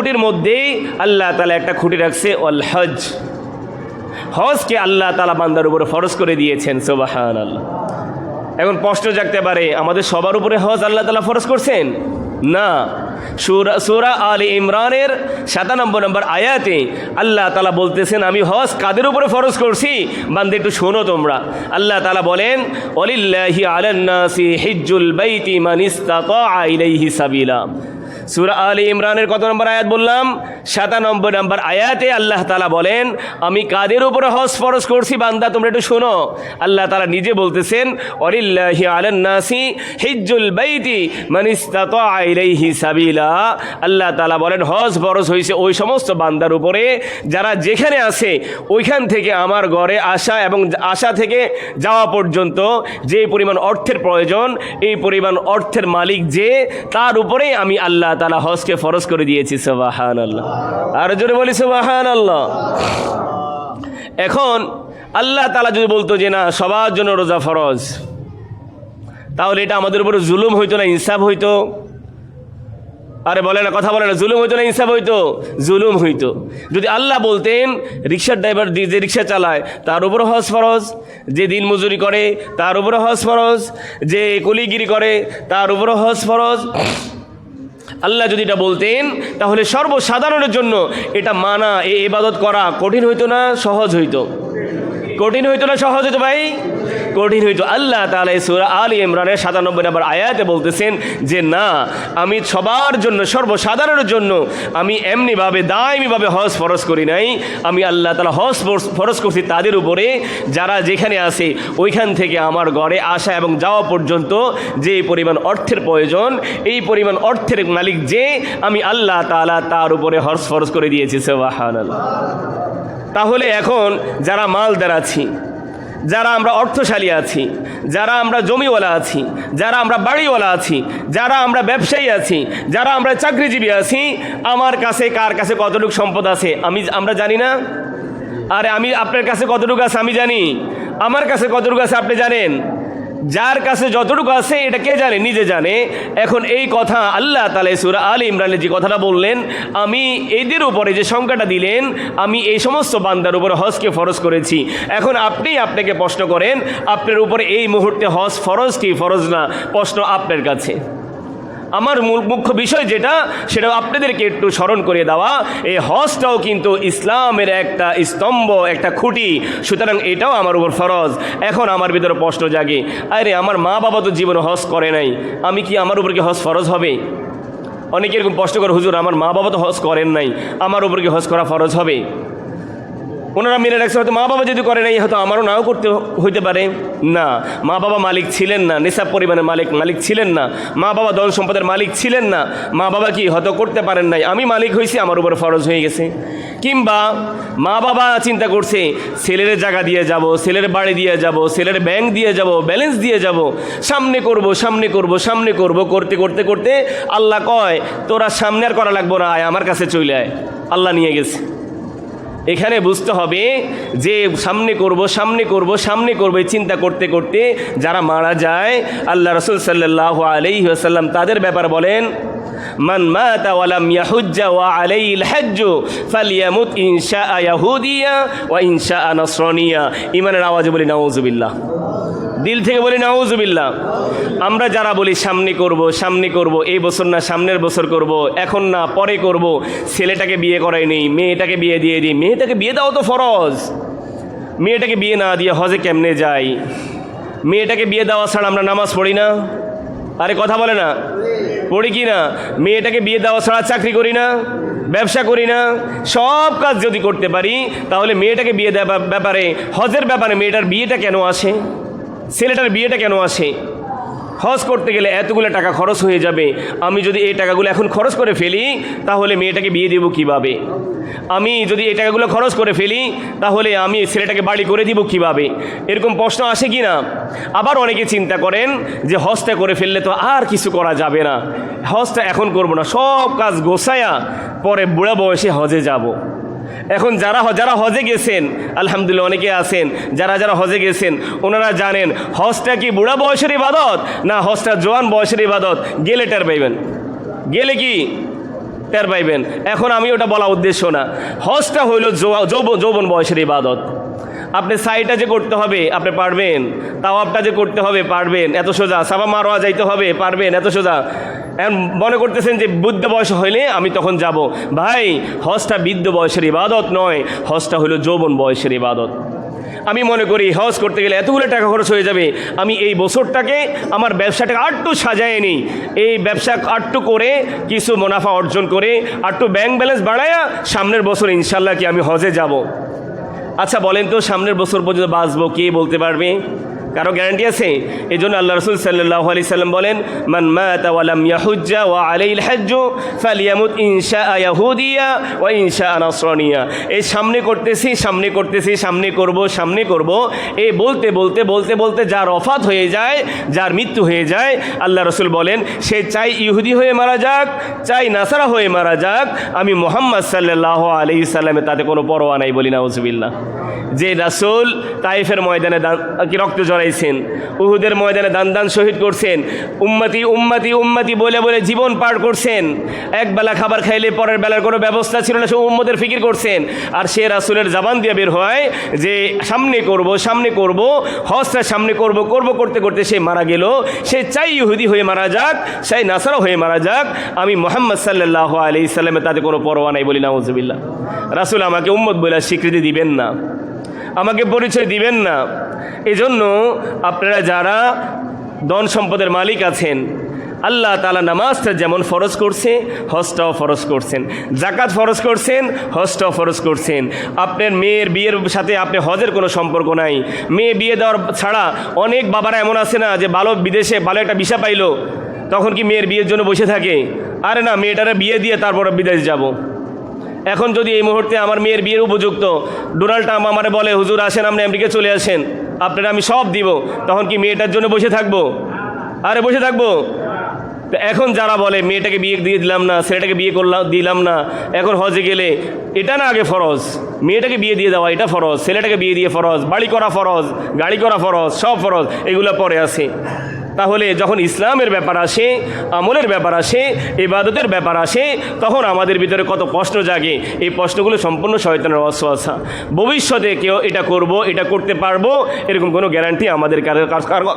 খুঁটির মধ্যেই আল্লাহ তাআলা একটা খুঁটি রাখছে ওয়াল হজ। হজকে আল্লাহ তাআলা বান্দার উপরে ফরজ করে দিয়েছেন। সুবহানাল্লাহ। এখন প্রশ্ন জাগতে পারে, আমাদের সবার উপরে হজ আল্লাহ তাআলা ফরজ করছেন? না। সূরা আলে ইমরানের 97 নম্বর আয়াতে আল্লাহ তাআলা বলতেছেন, আমি হজ কাদের উপরে ফরজ করছি বান্দা একটু শোনো তোমরা। আল্লাহ তাআলা বলেন, ওয়ালিল্লাহি আলান নাসি হিজ্জুল বাইতি মান ইসতাতা ইলাইহি সাবিলা। সূরা আলে ইমরানের কত নম্বর আয়াত বললাম? 97 নম্বর আয়াতে আল্লাহ তাআলা বলেন, আমি কাদের উপরে হজ ফরজ করছি বান্দা তোমরা একটু শোনো। আল্লাহ তাআলা নিজে বলতেছেন, ওয়ালিল্লাহি আলান নাসি হিজ্জুল বাইতি মান ইসতাতা ইলাইহি সাবিলা। আল্লাহ তাআলা বলেন, হজ ফরজ হয়েছে ওই সমস্ত বান্দার উপরে যারা যেখানে আছে ওইখান থেকে আমার ঘরে আসা এবং আসা থেকে যাওয়া পর্যন্ত যে পরিমাণ অর্থের প্রয়োজন, এই পরিমাণ অর্থের মালিক যে, তার উপরেই আমি আল্লাহ তাআলা হজকে ফরজ করে দিয়েছি। সুবহানাল্লাহ। আর জোরে বলি সুবহানাল্লাহ। এখন আল্লাহ তাআলা যদি বলতো যে না সবার জন্য রোজা ফরজ, তাহলে এটা আমাদের উপরে জুলুম হইতো না ইনসাফ হইতো? আরে বলে না, কথা বলে না, জুলুম হইতো না ইনসাফ হইতো? জুলুম হইতো। যদি আল্লাহ বলতেন রিক্সার ড্রাইভার যে রিক্সা চালায় তার উপরে হজ ফরজ, যে দিন মজুরি করে তার উপরে হজ ফরজ, যে কুলিগিরি করে তার উপরে হজ ফরজ, আল্লাহ যদি এটা বলতেন তাহলে সর্বসাধারণের জন্য এটা মানা, এই ইবাদত করা কঠিন হইতো না সহজ হইতো? কঠিন হইতো না সহজ হইতো ভাই? কঠিন হইতো। আল্লাহ তাআলা সূরা আলে ইমরানের 97 নম্বর আয়াতে বলতেছেন যে না, আমি সবার জন্য সর্বসাধারণের জন্য আমি এমনিভাবে দায়মিভাবে হজ ফরজ করি নাই। আমি আল্লাহ তাআলা হজ ফরজ করছি তাদের উপরে যারা যেখানে আছে ওইখান থেকে আমার ঘরে আসা এবং যাওয়া পর্যন্ত যে পরিমাণ অর্থের প্রয়োজন, এই পরিমাণ অর্থের মালিক যে, আমি আল্লাহ তাআলা তার উপরে হজ ফরজ করে দিয়েছি। সুবহানাল্লাহ। তাহলে এখন যারা মালদার আছি, যারা আমরা অর্থশালী আছি, যারা আমরা জমিওয়ালা আছি, যারা আমরা বাড়িওয়ালা আছি, যারা আমরা ব্যবসায়ী আছি, যারা আমরা চাকরিজীবী আছি, আমার কাছে কার কাছে কতটুকু সম্পদ আছে আমরা জানি না? আরে আমি আপনার কাছে কতটুকু আছে আমি জানি, আমার কাছে কতটুকু আছে আপনি জানেন। যার কাছে যতটুকু আছে এটা কে জানে? নিজে জানে। এখন এই কথা আল্লাহ তাআলা সূরা আলে ইমরানে যে কথাটা বললেন, আমি এদের উপরে যে সংখ্যাটা দিলেন, আমি এই সমস্ত বান্দার উপরে হজকে ফরজ করেছি। এখন আপনাকে প্রশ্ন করেন, আপনার উপরে এই মুহূর্তে হজ ফরজ কি ফরজ না? প্রশ্ন আপনার কাছে। আমার মুখ্য বিষয় যেটা, সেটা আপনাদেরকে একটু স্মরণ করে দেওয়া, এই হজটাও কিন্তু ইসলামের একটা স্তম্ভ, একটা খুঁটি, সুতরাং এটাও আমার উপর ফরজ। এখন আমার ভিতরে প্রশ্ন জাগে, আরে আমার মা বাবা তো জীবনে হজ করে নাই, আমি কি আমার উপর কি হজ ফরজ হবে? অনেকে এরকম প্রশ্ন করে, হুজুর আমার মা বাবা তো হজ করেন নাই, আমার উপর কি হজ করা ফরজ হবে? ওনারা মেনে রাখছে হয়তো মা বাবা যদি করে নাই হয়তো আমারও নাও করতে হইতে পারে। না, মা বাবা মালিক ছিলেন না, নিসাব পরিমাণের মালিক ছিলেন না, মা বাবা ধন সম্পদের মালিক ছিলেন না, মা বাবা কি হয়তো করতে পারেন নাই, আমি মালিক হয়েছি, আমার উপর ফরজ হয়ে গেছে। কিংবা মা বাবা চিন্তা করছে ছেলের জায়গা দিয়ে যাব, ছেলের বাড়ি দিয়ে যাব, ছেলের ব্যাংক দিয়ে যাব, ব্যালেন্স দিয়ে যাব, সামনে করব সামনে করব সামনে করব, করতে করতে করতে আল্লাহ কয় তোরা সামনে আর করা লাগবো না, আয় আমার কাছে চলে আয়, আল্লাহ নিয়ে গেছে। এখানে বুঝতে হবে যে সামনে করব সামনে করব সামনে করব এই চিন্তা করতে করতে যারা মারা যায়, আল্লাহ রাসূল সাল্লাল্লাহু আলাইহি ওয়াসাল্লাম তাদের ব্যাপার বলেন, মান মাতা ওয়া লাম ইয়াহুজ্জা ওয়া আলাইহিল হজ্জু ফালইয়ামুত ইনশা ইয়াহুদিয়া ওয়া ইনশা নাসরানিয়া। ঈমানের আওয়াজে বলি নাউযুবিল্লাহ, দিল থেকে বলি নাউযুবিল্লাহ। আমরা যারা বলি সামনে করব, এই বছর না সামনের বছর করব, এখন না পরে করব, ছেলেটাকে বিয়ে করাই নেই, মেয়েটাকে বিয়ে দিয়ে দিই, মেয়েটাকে বিয়ে দাও তো ফরজ, মেয়েটাকে বিয়ে না দিয়ে হজে কেমনে যাই? মেয়েটাকে বিয়ে দেওয়া ছাড়া আমরা নামাজ পড়ি না? আরে কথা বলে না, পড়ি কি না? মেয়েটাকে বিয়ে দেওয়া ছাড়া চাকরি করি না, ব্যবসা করি না? সব কাজ যদি করতে পারি তাহলে মেয়েটাকে বিয়ে দেওয়ার ব্যাপারে, হজের ব্যাপারে মেয়েটার বিয়েটা কেন আসে, ছেলেটার বিয়েটা কেন আসে? হজ করতে গেলে এতগুলো টাকা খরচ হয়ে যাবে, আমি যদি এই টাকাগুলো এখন খরচ করে ফেলি তাহলে মেয়েটাকে বিয়ে দেব কিভাবে? আমি যদি এই টাকাগুলো খরচ করে ফেলি তাহলে আমি ছেলেটাকে বাড়ি করে দিব কিভাবে? এরকম প্রশ্ন আসে কি না? আবার অনেকে চিন্তা করেন যে হজটা করে ফেললে তো আর কিছু করা যাবে না, হজটা এখন করব না, সব কাজ গোছায়া পরে বুড়া বয়সে হজে যাব। এখন যারা হজে গেছেন, আলহামদুলিল্লাহ অনেকে আছেন যারা হজে গেছেন, ওনারা জানেন হজটা কি বুড়া বয়সের ইবাদত না হজটা জোয়ান বয়সের ইবাদত। গেলে টের পাইবেন, গেলে কি টের পাইবেন। এখন আমি ওটা বলা উদ্দেশ্য না। হজটা হইল যৌবন বয়সের ইবাদত। আপনি সাইটা যে করতে হবে আপনি পারবেন, তাওয়াবটা যে করতে হবে পারবেন, এত সোজা। সাফা মারওয়া যাইতে হবে পারবেন, এত সোজা। এখন মনে করতেছেন যে বৃদ্ধ বয়স হইলে আমি তখন যাব। ভাই, হজটা বৃদ্ধ বয়সের ইবাদত নয়, হজটা হইল যৌবন বয়সের ইবাদত। আমি মনে করি হজ করতে গেলে এতগুলো টাকা খরচ হয়ে যাবে, আমি এই বছরটাকে আমার ব্যবসাটাকে আরটু সাজায় নিই, এই ব্যবসা আরটু করে কিছু মুনাফা অর্জন করে আরটু ব্যাংক ব্যালেন্স বাড়ায়া সামনের বছর ইনশাল্লাহ কি আমি হজে যাব। আচ্ছা বলেন তো, সামনের বছর পর্যন্ত বাঁচবো কে বলতে পারবে? কারো গ্যারান্টি আছে? এই জন্য আল্লাহ রসুল সাল্লাল্লাহু আলাইহি সাল্লাম বলেন, মান মাতা ওয়া লাম ইয়াহুজ্জা ওয়া আলাইহিল হজ্জু ফালিয়ামুত ইনশা ইয়াহুদিয়া ওয়া ইনশা নাসরানিয়া। এই সামনে করতেছি, সামনে করব, এই বলতে বলতে যার ওফাত হয়ে যায়, যার মৃত্যু হয়ে যায়, আল্লাহ রসুল বলেন সে চাই ইহুদি হয়ে মারা যাক, চাই নাসারা হয়ে মারা যাক, আমি মুহাম্মদ সাল্লাল্লাহু আলাইহি সাল্লামে তাতে কোনো পরোয়া নাই, বলি নাউজুবিল্লাহ। যে রাসূল তাইফের ময়দানে রক্ত জড়াইছেন, উহুদের ময়দানে দান শহীদ করছেন, উম্মতি উম্মতি উম্মতি বলে জীবন পার করছেন, এক বেলা খাবার খাইলে পরের বেলার কোনো ব্যবস্থা ছিল না, সে উম্মতের ফিকির করছেন। আর সে রাসূলের জবান দিয়ে বের হয় যে সামনে করব, হজটা সামনে করব করতে সে মারা গেল। সে চাই ইহুদি হয়ে মারা যাক, চাই নাসারা হয়ে মারা যাক, আমি মুহাম্মদ সাল্লাল্লাহু আলাইহি সাল্লামের তাতে কোনো পরোয়া নাই, বলি নাউজুবিল্লাহ। রাসূল আমাকে উম্মত বলে স্বীকৃতি দিবেন না, আমাকে পরিচয় দিবেন না। এজন্য আপনারা যারা ধন সম্পদের মালিক আছেন, আল্লাহ তাআলা নামাজটা যেমন ফরজ করছে হজটাও ফরজ করছেন, জাকাত ফরজ করছেন, হজটাও ফরজ করছেন। আপনার মেয়ের বিয়ের সাথে আপনি হজের কোনো সম্পর্ক নাই। মেয়ে বিয়ে দেওয়ার ছাড়া অনেক বাবারা এমন আছে না যে বিদেশে ভালো একটা ভিসা পাইলো, তখন কি মেয়ের বিয়ের জন্য বসে থাকে? আরে না, মেয়েটারে বিয়ে দিয়ে তারপর বিদেশ যাব। এখন যদি এই মুহূর্তে আমার মেয়ের বিয়ের উপযুক্ত ডোনাল্ড ট্রাম্প আমারে বলে, হুজুর আসেন আপনি আমেরিকা চলে আসেন, আপনারা আমি সব দিব, তখন কি মেয়েটার জন্য বসে থাকবো? আরে বসে থাকবো? তো এখন যারা বলে মেয়েটাকে বিয়ে দিয়ে দিলাম না, ছেলেটাকে বিয়ে দিলাম না, এখন হজে গেলে এটা না আগে ফরজ, মেয়েটাকে বিয়ে দিয়ে দেওয়া এটা ফরজ, ছেলেটাকে বিয়ে দিয়ে ফরজ, বাড়ি করা ফরজ, গাড়ি করা ফরজ, সব ফরজ, এগুলো পরে আছে। তাহলে যখন ইসলামের ব্যাপার আসে, আমলের ব্যাপার আসে, ইবাদতের ব্যাপার আসে, তখন আমাদের ভিতরে কত প্রশ্ন জাগে। এই প্রশ্নগুলো সম্পূর্ণ শয়তানের ওয়াসওয়াসা। ভবিষ্যতে কেউ এটা করব, এটা করতে পারবো, এরকম কোনো গ্যারান্টি আমাদের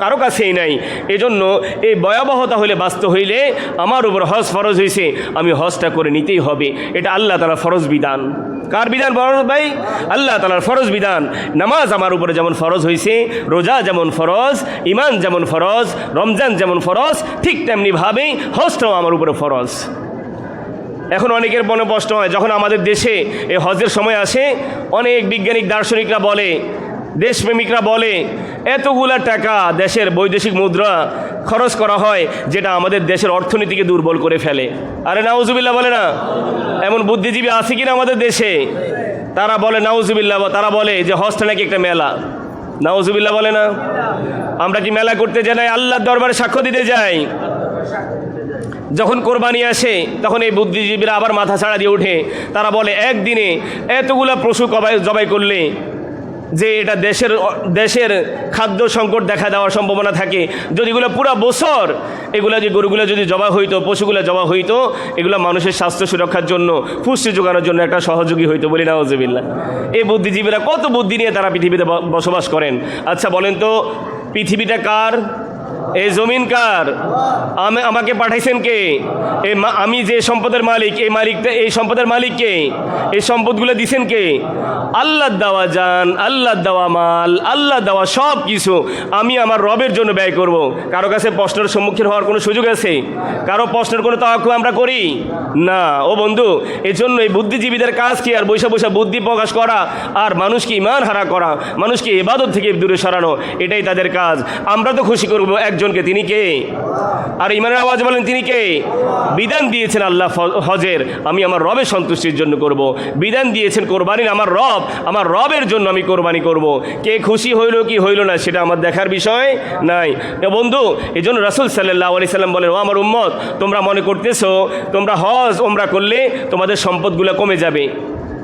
কারো কাছেই নাই। এজন্য এই ভয়াবহতা হলে বাস্তব হইলে আমার উপর হজ ফরজ হয়েছে, আমি হজটা করে নিতেই হবে। এটা আল্লাহ তাআলার ফরজ বিধান। কার বিধান বড় ভাই? আল্লাহ তাআলার ফরজ বিধান। নামাজ আমার উপরে যেমন ফরজ হয়েছে, রোজা যেমন ফরজ, ঈমান যেমন ফরজ, রমজান যেমন ফরজ, ঠিক তেমনিভাবেই হজটাও আমার উপরে ফরজ। এখন অনেকের মনে প্রশ্ন হয়, যখন আমাদের দেশে এই হজের সময় আসে, অনেক বিজ্ঞানিক দার্শনিকরা বলে, দেশপ্রেমিকরা বলে, এতগুলা টাকা দেশের বৈদেশিক মুদ্রা খরচ করা হয় যেটা আমাদের দেশের অর্থনীতিকে দুর্বল করে ফেলে। আরে নাউজুবিল্লাহ বলে না? এমন বুদ্ধিজীবী আছে কিনা আমাদের দেশে? তারা বলে নাউজুবিল্লাহ, তারা বলে যে হজটা নাকি একটা মেলা। নাউজুবিল্লাহ বলে না? আমরা কি মেলা করতে যাই না, আল্লাহর দরবারে সাক্ষ্য দিতে যাই? যখন কোরবানি আসে তখন এই বুদ্ধিজীবীরা আবার মাথা ছাড়া দিয়ে ওঠে। তারা বলে একদিনে এতগুলা পশু জবাই করলে যে এটা দেশের খাদ্য সংকট দেখা দেওয়ার সম্ভাবনা থাকে। যদি এগুলো পুরো বছর এগুলো যে গরুগুলো যদি জবা হইতো, পশুগুলো জবা হইতো, এগুলো মানুষের স্বাস্থ্য সুরক্ষার জন্য, পুষ্টি যোগানোর জন্য একটা সহযোগী হইতো, বলি নাউজুবিল্লাহ। এই বুদ্ধিজীবীরা কত বুদ্ধি নিয়ে তারা পৃথিবীতে বসবাস করেন। আচ্ছা বলেন তো, পৃথিবীটা কার? এই জমিন কার? আমাকে পাঠাইছেন কে? আমি যে সম্পদের মালিক, এই সম্পদের মালিক কে? এই সম্পদগুলো দিছেন কে? আল্লাহ দেওয়া জান, আল্লাহ দেওয়া মাল, আল্লাহ দেওয়া সব কিছু আমি আমার রবের জন্য ব্যয় করব। কারো কাছে প্রশ্নের সম্মুখীন হওয়ার কোনো সুযোগ আছে? কারো প্রশ্নের কোনো তাওয়াক্কুফ আমরা করি না। ও বন্ধু, এই জন্য এই বুদ্ধিজীবীদের কাজ কি? আর বৈশা বুদ্ধি প্রকাশ করা, আর মানুষকে ঈমান হারা করা, মানুষকে ইবাদত থেকে দূরে সরানো, এটাই তাদের কাজ। আমরা তো খুশি করব একজনকে, তিনি কে? আর ঈমানের আওয়াজ বলেন, তিনি কে? বিধান দিয়েছেন আল্লাহ হজের, আমি আমার রবের সন্তুষ্টির জন্য করব। বিধান দিয়েছেন কোরবানির, আমার রবের জন্য আমি কোরবানি করব। কে খুশি হইল কি হইল না সেটা আমার দেখার বিষয় নাই। বন্ধু, এই জন্য রাসূল সাল্লাল্লাহু আলাইহি সাল্লাম বলেন, ও আমার উম্মত, তোমরা মনে করতেছো তোমরা হজ ওমরা করলে তোমাদের সম্পদগুলো কমে যাবে।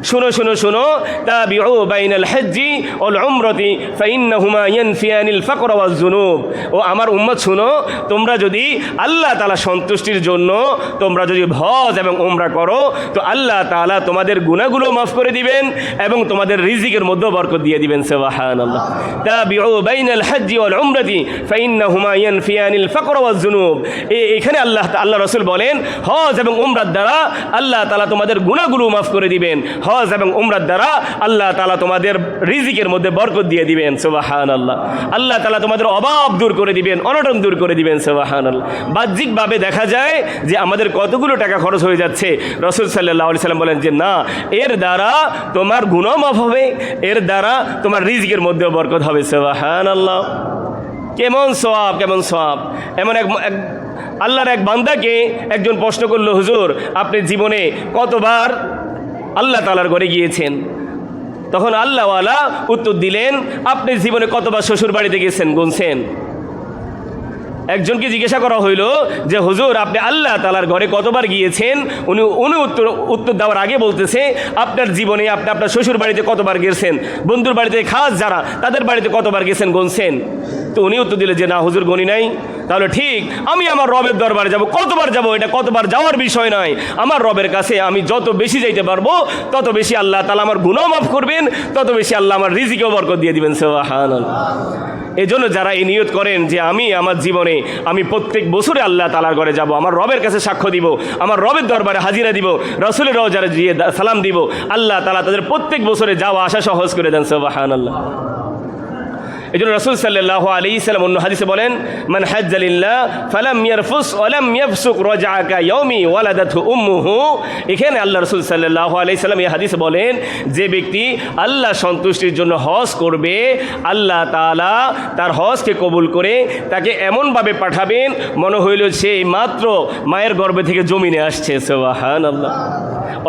শুনো শুনো শুনো, তাবিউ বাইনাল হজ্জি ওয়াল উমরাতি ফাইন্নাহুমা ইয়ানফিয়ানিল ফাকর ওয়াজ যুনুব। ও আমার উম্মত শুনো, তোমরা যদি আল্লাহ তাআলা সন্তুষ্টির জন্য তোমরা যদি হজ এবং উমরা করো, তো আল্লাহ তাআলা তোমাদের গুনাহগুলো মাফ করে দিবেন এবং তোমাদের রিজিকের মধ্যে বরকত দিয়ে দিবেন। সুবহানাল্লাহ। তাবিউ বাইনাল হজ্জি ওয়াল উমরাতি ফাইন্নাহুমা ইয়ানফিয়ানিল ফাকর ওয়াজ যুনুব। এখানে আল্লাহ রাসূল বলেন, হজ এবং উমরার দ্বারা আল্লাহ তাআলা তোমাদের গুনাহগুলো মাফ করে দিবেন, হজ এবং উমরার দ্বারা আল্লাহ তাআলা তোমাদের রিজিকের মধ্যে বরকত দিয়ে দিবেন। সুবহানাল্লাহ। আল্লাহ তাআলা তোমাদের অভাব দূর করে দিবেন, অনটন দূর করে দিবেন। সুবহানাল্লাহ। বাহ্যিকভাবে দেখা যায় যে আমাদের কতগুলো টাকা খরচ হয়ে যাচ্ছে। রাসূল সাল্লাল্লাহু আলাইহি সাল্লাম বলেন যে না, এর দ্বারা তোমার গুনাহ মাফ হবে, এর দ্বারা তোমার রিজিকের মধ্যেও বরকত হবে। সুবহানাল্লাহ। কেমন সওয়াব, কেমন সওয়াব। এমন এক আল্লাহর এক বান্দাকে একজন প্রশ্ন করলো, হুজুর আপনি জীবনে কতবার আল্লাহ তাআলার ঘরে গিয়েছেন? তখন আল্লাহওয়ালা উত্তর দিলেন, আপনি জীবনে কতবার শ্বশুর বাড়িতে গেছেন গুনছেন? একজনকে জিজ্ঞাসা করা হইল যে হুজুর আপনি আল্লাহ তাআলার ঘরে কতবার গিয়েছেন? উনি উত্তর দেওয়ার আগে বলতেছে, আপনার জীবনে আপনি আপনার শ্বশুর বাড়িতে কতবার গেছেন, বন্ধুর বাড়িতে খাস যারা তাদের বাড়িতে কতবার গেছেন গুনছেন? তো উনি উত্তর দিলেন যে না হুজুর গনি নাই। তাহলে ঠিক, আমি আমার রবের দরবারে যাব, কতবার যাব এটা কতবার যাওয়ার বিষয় নয়। আমার রবের কাছে আমি যত বেশি যাইতে পারবো তত বেশি আল্লাহ তাআলা আমার গুনাহ মাফ করবেন, তত বেশি আল্লাহ আমার রিজিকেও বরকত দিয়ে দিবেন। সুবহানাল্লাহ। এজন্য যারা এই নিয়ত করেন যে আমি আমার জীবনে আমি প্রত্যেক বছরে আল্লাহ তাআলার ঘরে যাব, আমার রবের কাছে সাক্ষ্য দিব, আমার রবের দরবারে হাজিরা দিব, রাসূলের রওজায় গিয়ে সালাম দিব, আল্লাহ তাআলা তাদের প্রত্যেক বছরে যাওয়া আসা সহজ করে দেন। সুবহানাল্লাহ। এই জন্য রাসূল সাল্লাল্লাহু আলাইহি সাল্লাম অন্য হাদিসে বলেন, মান হাজ্জা লিল্লাহ ফালাম ইয়ারফুস ওয়া লাম ইয়াফসুক রাজআ কা ইয়াউমি ওয়ালাদাতহু উম্মুহু। এখানে আল্লাহ রাসূল সাল্লাল্লাহু আলাইহি সাল্লাম এই হাদিসে বলেন, যে ব্যক্তি আল্লাহ সন্তুষ্টির জন্য হজ করবে, আল্লাহ তাআলা তার হজকে কবুল করে তাকে এমনভাবে পাঠাবেন মনে হইল সে মাত্র মায়ের গর্ভ থেকে জমিনে আসছে। সুবহানাল্লাহ।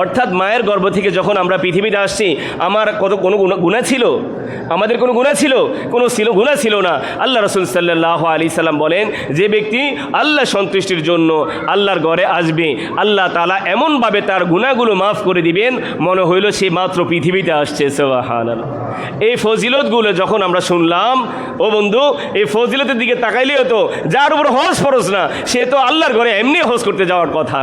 অর্থাৎ মায়ের গর্ভ থেকে যখন আমরা পৃথিবীতে আসছি, আমার কোনো গুনাহ ছিল? আমাদের কোনো গুনাহ ছিল? কোনো গুনাহ ছিল না। আল্লাহ রাসূল সাল্লাল্লাহু আলাইহি সাল্লাম বলেন, যে ব্যক্তি আল্লাহ সন্তুষ্টির জন্য আল্লাহর ঘরে আসবে, আল্লাহ তাআলা এমনভাবে তার গুনাহগুলো মাফ করে দিবেন মনে হইল সে মাত্র পৃথিবীতে আসছে। সুবহানাল্লাহ। এই ফজিলতগুলো যখন আমরা শুনলাম, ও বন্ধু এই ফজিলতের দিকে তাকাইলেও তো যার উপর হজ ফরজ না সে তো আল্লাহর ঘরে এমনি হজ করতে যাওয়ার কথা।